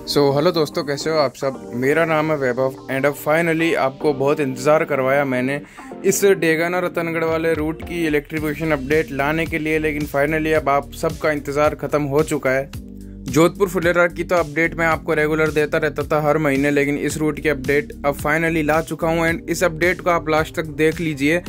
Hello दोस्तों, कैसे हो आप सब। मेरा नाम है वैभव एंड अब फाइनली आपको बहुत इंतज़ार करवाया मैंने इस डेगाना रतनगढ़ वाले रूट की इलेक्ट्रिफिकेशन अपडेट लाने के लिए, लेकिन फाइनली अब आप सबका इंतज़ार ख़त्म हो चुका है। जोधपुर फुलेरा की तो अपडेट मैं आपको रेगुलर देता रहता था हर महीने, लेकिन इस रूट की अपडेट अब फाइनली ला चुका हूँ एंड इस अपडेट को आप लास्ट तक देख लीजिए।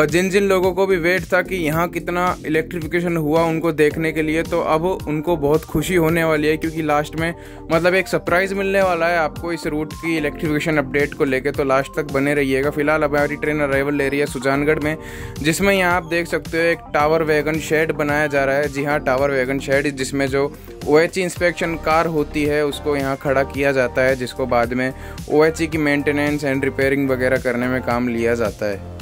जिन जिन लोगों को भी वेट था कि यहाँ कितना इलेक्ट्रिफिकेशन हुआ उनको देखने के लिए, तो अब उनको बहुत खुशी होने वाली है, क्योंकि लास्ट में मतलब एक सरप्राइज़ मिलने वाला है आपको इस रूट की इलेक्ट्रिफिकेशन अपडेट को लेके। तो लास्ट तक बने रहिएगा। फिलहाल अब हमारी ट्रेन अराइवल ले रही है सुजानगढ़ में, जिसमें यहाँ आप देख सकते हो एक टावर वैगन शेड बनाया जा रहा है। जी हाँ, टावर वैगन शेड, जिसमें जो OHE इंस्पेक्शन कार होती है उसको यहाँ खड़ा किया जाता है, जिसको बाद में OHE की मेंटेनेंस एंड रिपेयरिंग वगैरह करने में काम लिया जाता है।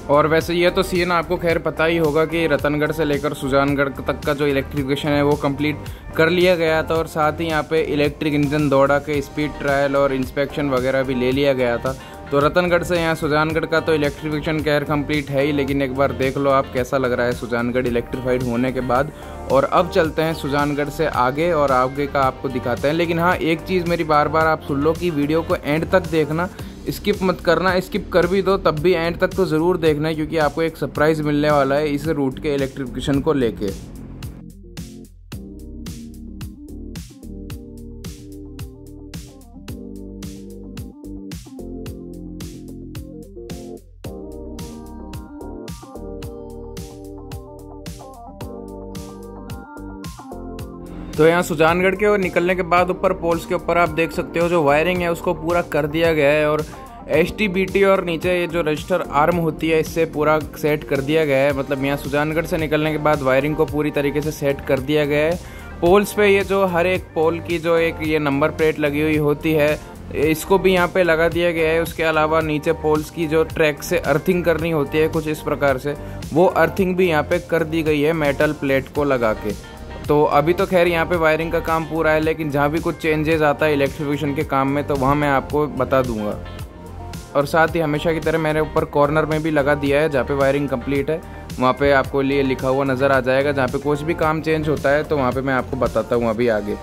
और वैसे ये तो सीन आपको खैर पता ही होगा कि रतनगढ़ से लेकर सुजानगढ़ तक का जो इलेक्ट्रिफिकेशन है वो कंप्लीट कर लिया गया था, और साथ ही यहाँ पे इलेक्ट्रिक इंजन दौड़ा के स्पीड ट्रायल और इंस्पेक्शन वगैरह भी ले लिया गया था। तो रतनगढ़ से यहाँ सुजानगढ़ का तो इलेक्ट्रिफिकेशन खैर कंप्लीट है ही, लेकिन एक बार देख लो आप कैसा लग रहा है सुजानगढ़ इलेक्ट्रीफाइड होने के बाद। और अब चलते हैं सुजानगढ़ से आगे और आगे का आपको दिखाते हैं। लेकिन हाँ, एक चीज़ मेरी बार बार आप सुन लो कि वीडियो को एंड तक देखना, स्किप मत करना। स्किप कर भी दो तब भी एंड तक तो ज़रूर देखना है, क्योंकि आपको एक सरप्राइज़ मिलने वाला है इस रूट के इलेक्ट्रिफिकेशन को लेके। तो यहाँ सुजानगढ़ के और निकलने के बाद ऊपर पोल्स के ऊपर आप देख सकते हो जो वायरिंग है उसको पूरा कर दिया गया है, और STBT और नीचे ये जो रजिस्टर आर्म होती है इससे पूरा सेट कर दिया गया है। मतलब यहाँ सुजानगढ़ से निकलने के बाद वायरिंग को पूरी तरीके से सेट कर दिया गया है। पोल्स पे ये जो हर एक पोल की जो एक ये नंबर प्लेट लगी हुई होती है, इसको भी यहाँ पे लगा दिया गया है। उसके अलावा नीचे पोल्स की जो ट्रैक से अर्थिंग करनी होती है कुछ इस प्रकार से, वो अर्थिंग भी यहाँ पे कर दी गई है मेटल प्लेट को लगा के। तो अभी तो खैर यहाँ पे वायरिंग का काम पूरा है, लेकिन जहाँ भी कुछ चेंजेस आता है इलेक्ट्रिफिकेशन के काम में तो वहाँ मैं आपको बता दूंगा। और साथ ही हमेशा की तरह मैंने ऊपर कॉर्नर में भी लगा दिया है, जहाँ पे वायरिंग कंप्लीट है वहाँ पे आपको लिए लिखा हुआ नज़र आ जाएगा। जहाँ पे कुछ भी काम चेंज होता है तो वहाँ पे मैं आपको बताता हूँ अभी आगे।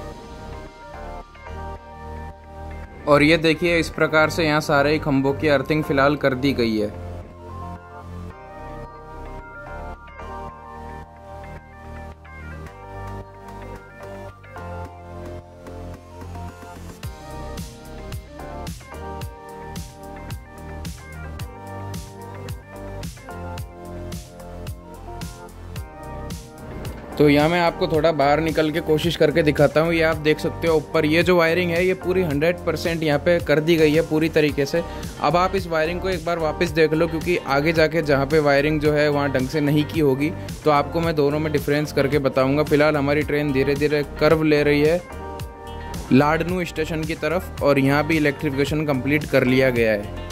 और ये देखिए, इस प्रकार से यहाँ सारे ही खंभों की अर्थिंग फिलहाल कर दी गई है। तो यहाँ मैं आपको थोड़ा बाहर निकल के कोशिश करके दिखाता हूँ। ये आप देख सकते हो ऊपर ये जो वायरिंग है ये पूरी 100% यहाँ पे कर दी गई है पूरी तरीके से। अब आप इस वायरिंग को एक बार वापस देख लो, क्योंकि आगे जाके जहाँ पे वायरिंग जो है वहाँ ढंग से नहीं की होगी, तो आपको मैं दोनों में डिफरेंस करके बताऊँगा। फिलहाल हमारी ट्रेन धीरे धीरे कर्व ले रही है लाडनू स्टेशन की तरफ, और यहाँ भी इलेक्ट्रिफिकेशन कम्प्लीट कर लिया गया है।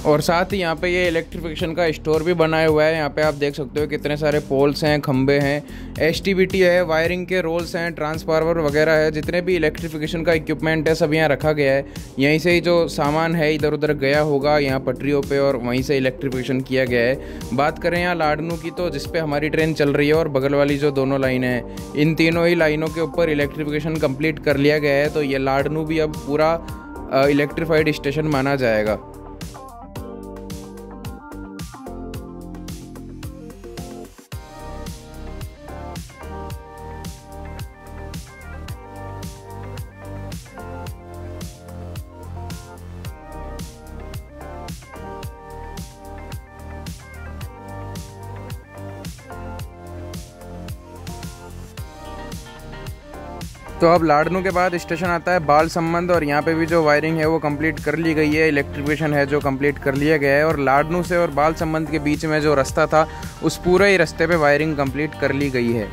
और साथ ही यहाँ पे ये इलेक्ट्रिफिकेशन का स्टोर भी बनाया हुआ है। यहाँ पे आप देख सकते हो कितने सारे पोल्स हैं, खंबे हैं, STBT है, वायरिंग के रोल्स हैं, ट्रांसफार्मर वगैरह है, जितने भी इलेक्ट्रिफिकेशन का इक्विपमेंट है सब यहाँ रखा गया है। यहीं से ही जो सामान है इधर उधर गया होगा यहाँ पटरियों पे, और वहीं से इलेक्ट्रिफिकेशन किया गया है। बात करें यहाँ लाडनू की, तो जिसपे हमारी ट्रेन चल रही है और बगल वाली जो दोनों लाइनें हैं, इन तीनों ही लाइनों के ऊपर इलेक्ट्रिफिकेशन कम्प्लीट कर लिया गया है। तो ये लाडनू भी अब पूरा इलेक्ट्रीफाइड स्टेशन माना जाएगा। तो अब लाडनू के बाद स्टेशन आता है बालसमंद, और यहाँ पे भी जो वायरिंग है वो कंप्लीट कर ली गई है, इलेक्ट्रिफिकेशन है जो कंप्लीट कर लिया गया है। और लाडनू से और बालसमंद के बीच में जो रास्ता था उस पूरे ही रास्ते पे वायरिंग कंप्लीट कर ली गई है।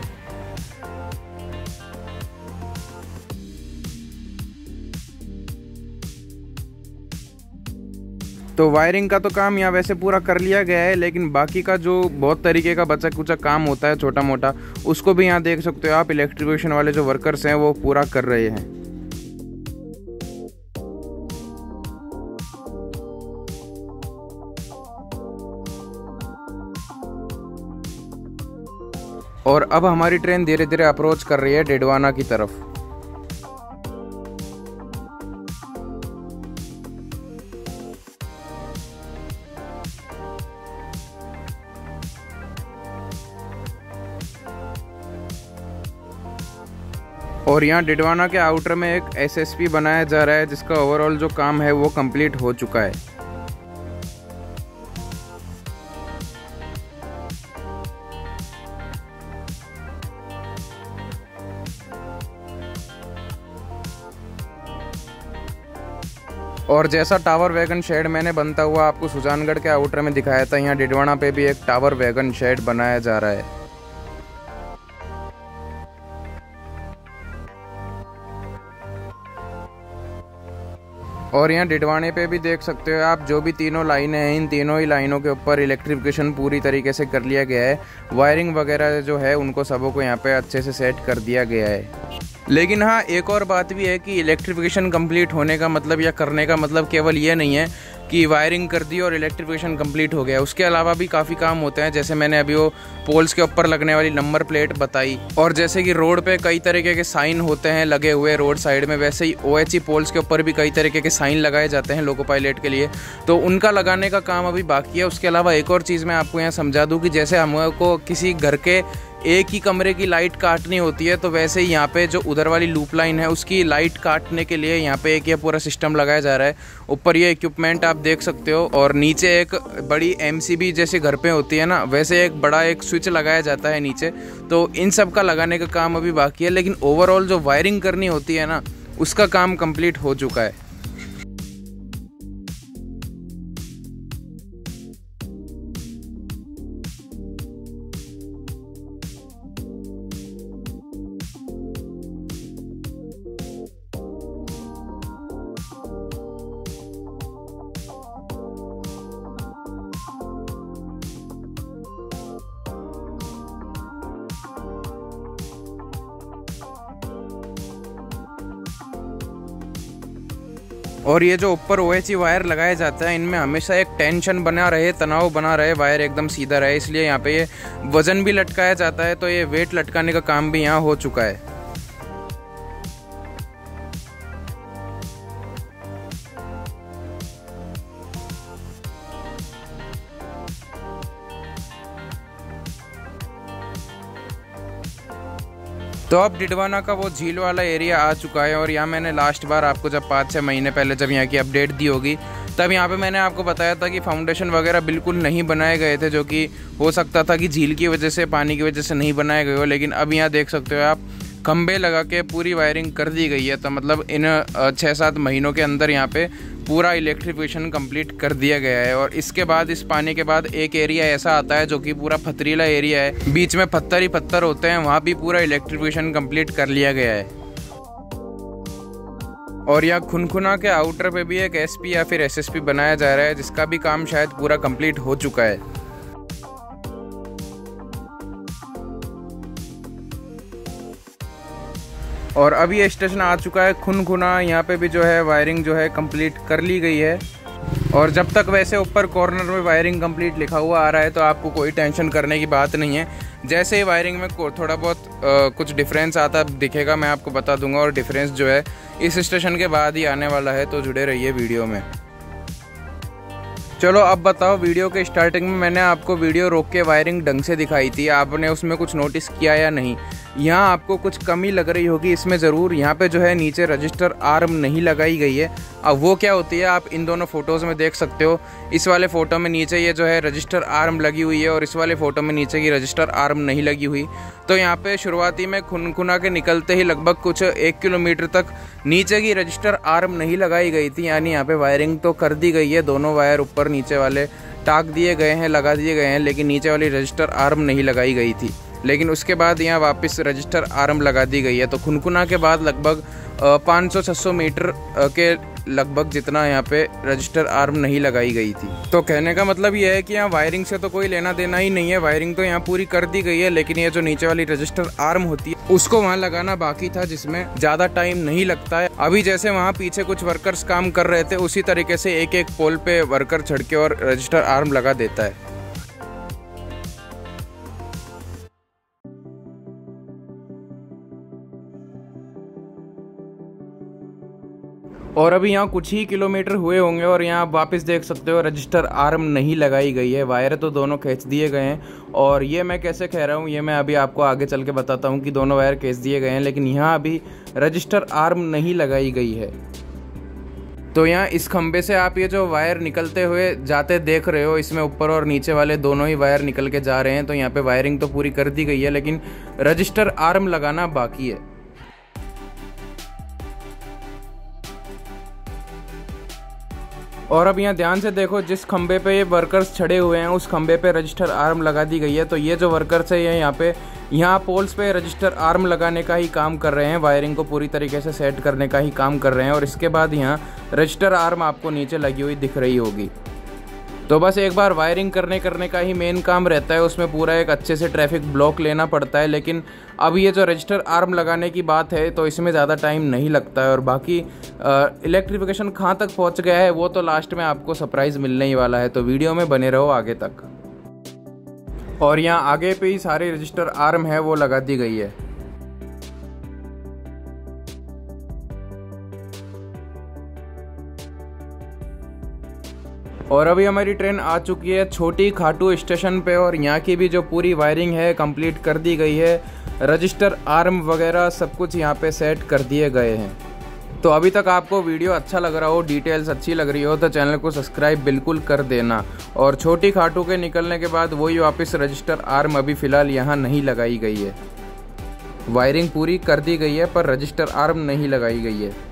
तो वायरिंग का तो काम यहाँ वैसे पूरा कर लिया गया है, लेकिन बाकी का जो बहुत तरीके का बचा कुचा काम होता है छोटा मोटा, उसको भी यहाँ देख सकते हो आप इलेक्ट्रिफिकेशन वाले जो वर्कर्स हैं वो पूरा कर रहे हैं। और अब हमारी ट्रेन धीरे धीरे अप्रोच कर रही है डिडवाना की तरफ। और यहाँ डिडवाना के आउटर में एक एसएसपी बनाया जा रहा है, जिसका ओवरऑल जो काम है वो कंप्लीट हो चुका है। और जैसा टावर वैगन शेड मैंने बनता हुआ आपको सुजानगढ़ के आउटर में दिखाया था, यहाँ डिडवाना पे भी एक टावर वैगन शेड बनाया जा रहा है। और यहाँ डिडवाने पे भी देख सकते हो आप, जो भी तीनों लाइनें हैं, इन तीनों ही लाइनों के ऊपर इलेक्ट्रिफिकेशन पूरी तरीके से कर लिया गया है। वायरिंग वगैरह जो है उनको सबों को यहाँ पे अच्छे से सेट कर दिया गया है। लेकिन हाँ, एक और बात भी है कि इलेक्ट्रिफिकेशन कंप्लीट होने का मतलब या करने का मतलब केवल ये नहीं है कि वायरिंग कर दी और इलेक्ट्रिफिकेशन कंप्लीट हो गया। उसके अलावा भी काफ़ी काम होते हैं, जैसे मैंने अभी वो पोल्स के ऊपर लगने वाली नंबर प्लेट बताई, और जैसे कि रोड पे कई तरीके के साइन होते हैं लगे हुए रोड साइड में, वैसे ही OHE पोल्स के ऊपर भी कई तरीके के साइन लगाए जाते हैं लोको पायलट के लिए, तो उनका लगाने का काम अभी बाकी है। उसके अलावा एक और चीज़ मैं आपको यहाँ समझा दूँ कि जैसे हमको किसी घर के एक ही कमरे की लाइट काटनी होती है, तो वैसे ही यहाँ पे जो उधर वाली लूप लाइन है उसकी लाइट काटने के लिए यहाँ पे एक ये पूरा सिस्टम लगाया जा रहा है। ऊपर ये इक्विपमेंट आप देख सकते हो, और नीचे एक बड़ी MCB जैसे घर पे होती है ना, वैसे एक बड़ा एक स्विच लगाया जाता है नीचे। तो इन सब का लगाने का काम अभी बाकी है, लेकिन ओवरऑल जो वायरिंग करनी होती है ना, उसका काम कंप्लीट हो चुका है। और ये जो ऊपर OHE वायर लगाया जाता है, इनमें हमेशा एक टेंशन बना रहे, तनाव बना रहे, वायर एकदम सीधा रहे, इसलिए यहाँ पे ये वजन भी लटकाया जाता है। तो ये वेट लटकाने का काम भी यहाँ हो चुका है। तो अब डिडवाना का वो झील वाला एरिया आ चुका है, और यहाँ मैंने लास्ट बार आपको जब 5-6 महीने पहले जब यहाँ की अपडेट दी होगी, तब यहाँ पे मैंने आपको बताया था कि फाउंडेशन वगैरह बिल्कुल नहीं बनाए गए थे, जो कि हो सकता था कि झील की वजह से, पानी की वजह से नहीं बनाए गए हो। लेकिन अब यहाँ देख सकते हो आप, खंबे लगा के पूरी वायरिंग कर दी गई है। तो मतलब इन 6-7 महीनों के अंदर यहाँ पे पूरा इलेक्ट्रिफिकेशन कंप्लीट कर दिया गया है। और इसके बाद, इस पानी के बाद एक एरिया ऐसा आता है जो कि पूरा पथरीला एरिया है, बीच में पत्थर ही पत्थर होते हैं, वहाँ भी पूरा इलेक्ट्रिफिकेशन कंप्लीट कर लिया गया है। और यहाँ खुनखुना के आउटर पे भी एक SP या फिर SSP बनाया जा रहा है, जिसका भी काम शायद पूरा कंप्लीट हो चुका है। और अब ये स्टेशन आ चुका है खुनखुना। यहाँ पे भी जो है वायरिंग जो है कंप्लीट कर ली गई है। और जब तक वैसे ऊपर कॉर्नर में वायरिंग कंप्लीट लिखा हुआ आ रहा है, तो आपको कोई टेंशन करने की बात नहीं है। जैसे ही वायरिंग में थोड़ा बहुत कुछ डिफरेंस आता दिखेगा, मैं आपको बता दूंगा। और डिफरेंस जो है इस स्टेशन के बाद ही आने वाला है, तो जुड़े रहिए वीडियो में। चलो अब बताओ, वीडियो के स्टार्टिंग में मैंने आपको वीडियो रोक के वायरिंग ढंग से दिखाई थी, आपने उसमें कुछ नोटिस किया या नहीं? यहाँ आपको कुछ कमी लग रही होगी इसमें ज़रूर। यहाँ पे जो है नीचे रजिस्टर आर्म नहीं लगाई गई है। अब वो क्या होती है आप इन दोनों फोटोज़ में देख सकते हो। इस वाले फ़ोटो में नीचे ये जो है रजिस्टर आर्म लगी हुई है, और इस वाले फ़ोटो में नीचे की रजिस्टर आर्म नहीं लगी हुई। तो यहाँ पे शुरुआती में खुनखुना के निकलते ही लगभग कुछ 1 किलोमीटर तक नीचे की रजिस्टर आर्म नहीं लगाई गई थी। यानी यहाँ पे वायरिंग तो कर दी गई है, दोनों वायर ऊपर नीचे वाले टाक दिए गए हैं, लगा दिए गए हैं, लेकिन नीचे वाली रजिस्टर आर्म नहीं लगाई गई थी। लेकिन उसके बाद यहाँ वापस रजिस्टर आर्म लगा दी गई है। तो खुनखुना के बाद लगभग 500-600 मीटर के लगभग जितना यहाँ पे रजिस्टर आर्म नहीं लगाई गई थी। तो कहने का मतलब ये है कि यहाँ वायरिंग से तो कोई लेना देना ही नहीं है, वायरिंग तो यहाँ पूरी कर दी गई है। लेकिन ये जो नीचे वाली रजिस्टर आर्म होती है उसको वहाँ लगाना बाकी था, जिसमें ज़्यादा टाइम नहीं लगता है। अभी जैसे वहाँ पीछे कुछ वर्कर्स काम कर रहे थे, उसी तरीके से एक एक पोल पे वर्कर चढ़ के और रजिस्टर आर्म लगा देता है। और अभी यहाँ कुछ ही किलोमीटर हुए होंगे और यहाँ आप वापस देख सकते हो रजिस्टर आर्म नहीं लगाई गई है। वायर तो दोनों खींच दिए गए हैं और ये मैं कैसे कह रहा हूँ ये मैं अभी आपको आगे चल के बताता हूँ कि दोनों वायर खींच दिए गए हैं, लेकिन यहाँ अभी रजिस्टर आर्म नहीं लगाई गई है। तो यहाँ इस खंबे से आप ये जो वायर निकलते हुए जाते देख रहे हो, इसमें ऊपर और नीचे वाले दोनों ही वायर निकल के जा रहे हैं। तो यहाँ पे वायरिंग तो पूरी कर दी गई है, लेकिन रजिस्टर आर्म लगाना बाकी है। और अब यहाँ ध्यान से देखो, जिस खंबे पे ये वर्कर्स खड़े हुए हैं उस खंबे पे रजिस्टर आर्म लगा दी गई है। तो ये जो वर्कर्स है ये यहाँ पोल्स पे रजिस्टर आर्म लगाने का ही काम कर रहे हैं, वायरिंग को पूरी तरीके से सेट करने का ही काम कर रहे हैं। और इसके बाद यहाँ रजिस्टर आर्म आपको नीचे लगी हुई दिख रही होगी। तो बस एक बार वायरिंग करने का ही मेन काम रहता है, उसमें पूरा एक अच्छे से ट्रैफिक ब्लॉक लेना पड़ता है। लेकिन अब ये जो रजिस्टर आर्म लगाने की बात है तो इसमें ज़्यादा टाइम नहीं लगता है। और बाकी इलेक्ट्रिफिकेशन कहाँ तक पहुँच गया है वो तो लास्ट में आपको सरप्राइज़ मिलने ही वाला है, तो वीडियो में बने रहो आगे तक। और यहाँ आगे पे ही सारी रजिस्टर आर्म है वो लगा दी गई है। और अभी हमारी ट्रेन आ चुकी है छोटी खाटू स्टेशन पे और यहाँ की भी जो पूरी वायरिंग है कंप्लीट कर दी गई है। रजिस्टर आर्म वगैरह सब कुछ यहाँ पे सेट कर दिए गए हैं। तो अभी तक आपको वीडियो अच्छा लग रहा हो, डिटेल्स अच्छी लग रही हो तो चैनल को सब्सक्राइब बिल्कुल कर देना। और छोटी खाटू के निकलने के बाद वही वापस रजिस्टर आर्म अभी फ़िलहाल यहाँ नहीं लगाई गई है। वायरिंग पूरी कर दी गई है पर रजिस्टर आर्म नहीं लगाई गई है।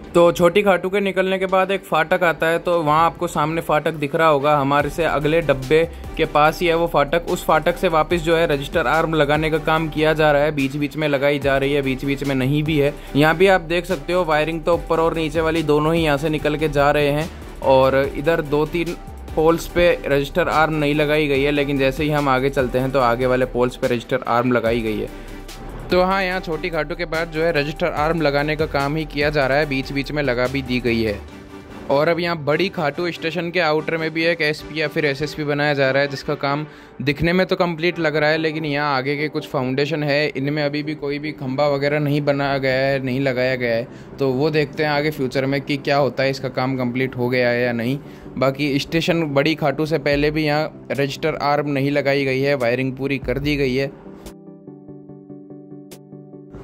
तो छोटी खाटू के निकलने के बाद एक फाटक आता है, तो वहाँ आपको सामने फाटक दिख रहा होगा, हमारे से अगले डब्बे के पास ही है वो फाटक। उस फाटक से वापस जो है रजिस्टर आर्म लगाने का काम किया जा रहा है। बीच बीच में लगाई जा रही है, बीच बीच में नहीं भी है। यहाँ भी आप देख सकते हो वायरिंग तो ऊपर और नीचे वाली दोनों ही यहाँ से निकल के जा रहे हैं। और इधर 2-3 पोल्स पे रजिस्टर आर्म नहीं लगाई गई है, लेकिन जैसे ही हम आगे चलते हैं तो आगे वाले पोल्स पे रजिस्टर आर्म लगाई गई है। तो हाँ, यहाँ छोटी खाटू के बाद जो है रजिस्टर आर्म लगाने का काम ही किया जा रहा है, बीच बीच में लगा भी दी गई है। और अब यहाँ बड़ी खाटू स्टेशन के आउटर में भी एक एसपी या फिर एसएसपी बनाया जा रहा है, जिसका काम दिखने में तो कंप्लीट लग रहा है, लेकिन यहाँ आगे के कुछ फाउंडेशन है, इनमें अभी भी कोई भी खंभा वगैरह नहीं बनाया गया है, नहीं लगाया गया है। तो वो देखते हैं आगे फ्यूचर में कि क्या होता है, इसका काम कंप्लीट हो गया है या नहीं। बाकी स्टेशन बड़ी खाटू से पहले भी यहाँ रजिस्टर आर्म नहीं लगाई गई है, वायरिंग पूरी कर दी गई है।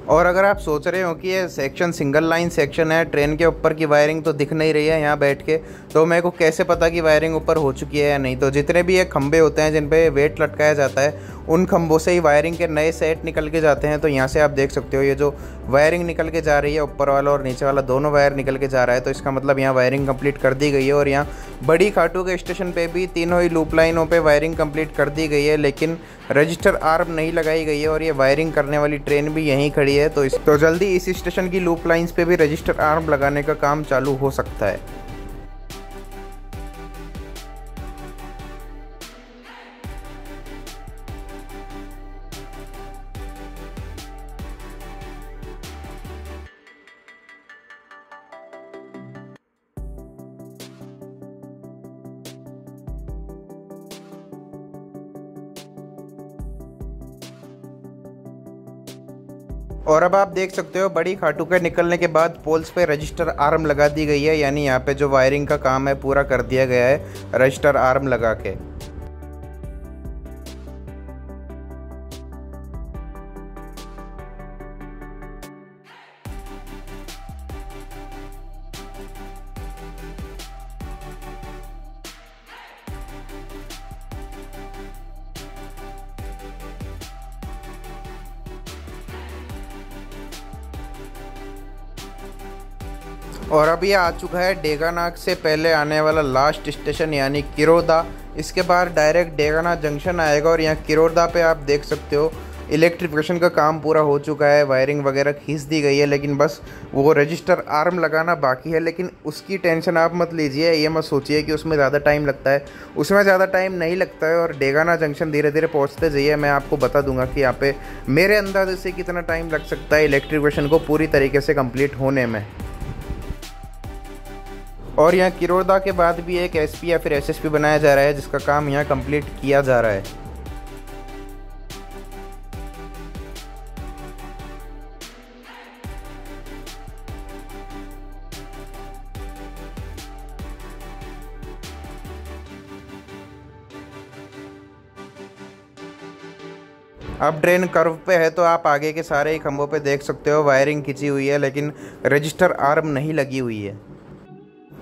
और अगर आप सोच रहे हो कि ये सेक्शन सिंगल लाइन सेक्शन है, ट्रेन के ऊपर की वायरिंग तो दिख नहीं रही है यहाँ बैठ के, तो मेरे को कैसे पता कि वायरिंग ऊपर हो चुकी है या नहीं। तो जितने भी ये खंबे होते हैं जिन पे वेट लटकाया जाता है, उन खंभों से ही वायरिंग के नए सेट निकल के जाते हैं। तो यहाँ से आप देख सकते हो ये जो वायरिंग निकल के जा रही है, ऊपर वाला और नीचे वाला दोनों वायर निकल के जा रहा है। तो इसका मतलब यहाँ वायरिंग कंप्लीट कर दी गई है। और यहाँ बड़ी खाटू के स्टेशन पे भी तीनों ही लूप लाइनों पे वायरिंग कंप्लीट कर दी गई है, लेकिन रजिस्टर आर्म नहीं लगाई गई है। और ये वायरिंग करने वाली ट्रेन भी यहीं खड़ी है, तो जल्दी इस स्टेशन की लूप लाइन्स पे भी रजिस्टर आर्म लगाने का काम चालू हो सकता है। और अब आप देख सकते हो बड़ी खाटू के निकलने के बाद पोल्स पे रजिस्टर आर्म लगा दी गई है, यानी यहाँ पे जो वायरिंग का काम है पूरा कर दिया गया है रजिस्टर आर्म लगा के। और अब ये आ चुका है डेगानाग से पहले आने वाला लास्ट स्टेशन यानी किरोदा। इसके बाद डायरेक्ट डेगाना जंक्शन आएगा और यहाँ किरोदा पे आप देख सकते हो इलेक्ट्रिफिकेशन का काम पूरा हो चुका है, वायरिंग वगैरह खींच दी गई है, लेकिन बस वो रजिस्टर आर्म लगाना बाकी है। लेकिन उसकी टेंशन आप मत लीजिए, ये मत सोचिए कि उसमें ज़्यादा टाइम लगता है, उसमें ज़्यादा टाइम नहीं लगता है। और डेगाना जंक्शन धीरे धीरे पहुँचते जाइए, मैं आपको बता दूंगा कि यहाँ पे मेरे अंदाजे से कितना टाइम लग सकता है इलेक्ट्रिफिकेशन को पूरी तरीके से कम्प्लीट होने में। और यहाँ किरोदा के बाद भी एक एसपी या फिर एसएसपी बनाया जा रहा है, जिसका काम यहाँ कंप्लीट किया जा रहा है। अब ट्रेन कर्व पे है तो आप आगे के सारे ही खंभों पे देख सकते हो वायरिंग खिंची हुई है, लेकिन रजिस्टर आर्म नहीं लगी हुई है।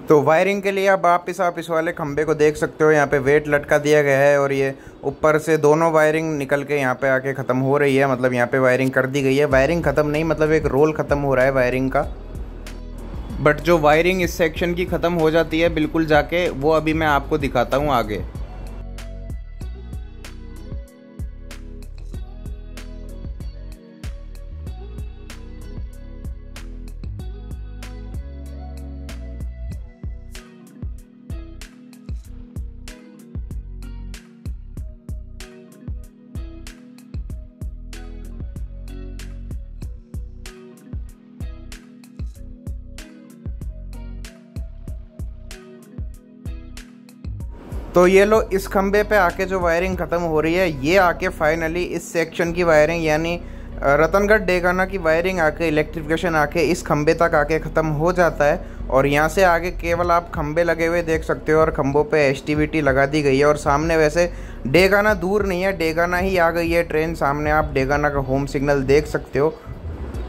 तो वायरिंग के लिए अब आप इस वाले खंभे को देख सकते हो, यहाँ पे वेट लटका दिया गया है और ये ऊपर से दोनों वायरिंग निकल के यहाँ पे आके ख़त्म हो रही है। मतलब यहाँ पे वायरिंग कर दी गई है, वायरिंग ख़त्म नहीं, मतलब एक रोल ख़त्म हो रहा है वायरिंग का। बट जो वायरिंग इस सेक्शन की ख़त्म हो जाती है बिल्कुल जाके, वो अभी मैं आपको दिखाता हूँ आगे। तो ये लो इस खंबे पे आके जो वायरिंग ख़त्म हो रही है, ये आके फाइनली इस सेक्शन की वायरिंग यानी रतनगढ़ डेगाना की वायरिंग आके इलेक्ट्रिफिकेशन आके इस खंबे तक आके ख़त्म हो जाता है। और यहाँ से आगे केवल आप खंबे लगे हुए देख सकते हो और खंबों पे एसटीवीटी लगा दी गई है। और सामने वैसे डेगाना दूर नहीं है, डेगाना ही आ गई है ट्रेन। सामने आप डेगाना का होम सिग्नल देख सकते हो।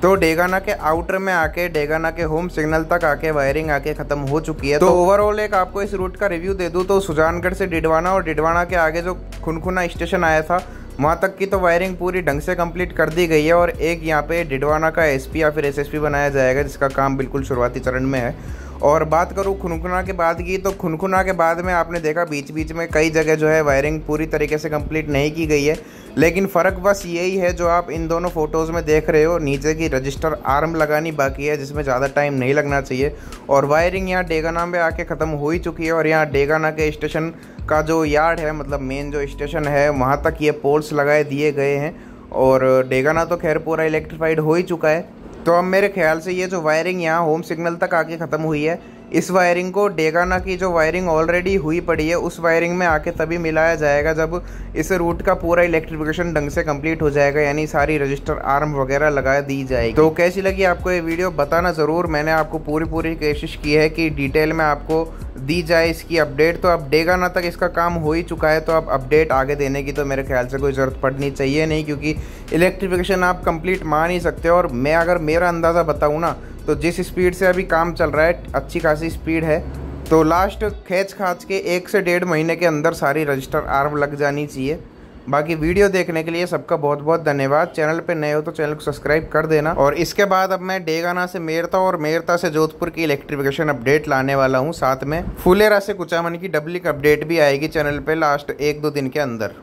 तो डेगाना के आउटर में आके डेगाना के होम सिग्नल तक आके वायरिंग आके ख़त्म हो चुकी है। तो ओवरऑल एक आपको इस रूट का रिव्यू दे दूँ तो सुजानगढ़ से डिडवाना और डिडवाना के आगे जो खुनखुना स्टेशन आया था वहाँ तक की तो वायरिंग पूरी ढंग से कंप्लीट कर दी गई है। और एक यहाँ पे डिडवाना का एसपी या फिर एसएसपी बनाया जाएगा, जिसका काम बिल्कुल शुरुआती चरण में है। और बात करूँ खुनखुना के बाद की, तो खुनखुना के बाद में आपने देखा बीच बीच में कई जगह जो है वायरिंग पूरी तरीके से कंप्लीट नहीं की गई है। लेकिन फ़र्क बस यही है जो आप इन दोनों फ़ोटोज़ में देख रहे हो, नीचे की रजिस्टर आर्म लगानी बाकी है, जिसमें ज़्यादा टाइम नहीं लगना चाहिए। और वायरिंग यहाँ डेगाना में आके ख़त्म हो ही चुकी है। और यहाँ डेगाना के स्टेशन का जो यार्ड है, मतलब मेन जो स्टेशन है, वहाँ तक ये पोल्स लगाए दिए गए हैं। और डेगाना तो खैर पूरा इलेक्ट्रीफाइड हो ही चुका है। तो अब मेरे ख्याल से ये जो वायरिंग यहाँ होम सिग्नल तक आके ख़त्म हुई है, इस वायरिंग को डेगाना की जो वायरिंग ऑलरेडी हुई पड़ी है उस वायरिंग में आके तभी मिलाया जाएगा जब इस रूट का पूरा इलेक्ट्रिफिकेशन ढंग से कंप्लीट हो जाएगा, यानी सारी रजिस्टर आर्म वगैरह लगा दी जाएगी। तो कैसी लगी आपको ये वीडियो बताना ज़रूर। मैंने आपको पूरी कोशिश की है कि डिटेल में आपको दी जाए इसकी अपडेट। तो अब डेगाना तक इसका काम हो ही चुका है, तो अब अपडेट आगे देने की तो मेरे ख्याल से कोई ज़रूरत पड़नी चाहिए नहीं, क्योंकि इलेक्ट्रिफिकेशन आप कंप्लीट मान ही सकते हो। और मैं अगर मेरा अंदाज़ा बताऊँ ना, तो जिस स्पीड से अभी काम चल रहा है, अच्छी खासी स्पीड है, तो लास्ट खींच खाच के 1 से 1.5 महीने के अंदर सारी रजिस्टर आर्म लग जानी चाहिए। बाकी वीडियो देखने के लिए सबका बहुत बहुत धन्यवाद। चैनल पे नए हो तो चैनल को सब्सक्राइब कर देना। और इसके बाद अब मैं डेगाना से मेरता और मेरता से जोधपुर की इलेक्ट्रिफिकेशन अपडेट लाने वाला हूँ। साथ में फुलेरा से कुचामन की डबलिक अपडेट भी आएगी चैनल पे लास्ट 1-2 दिन के अंदर।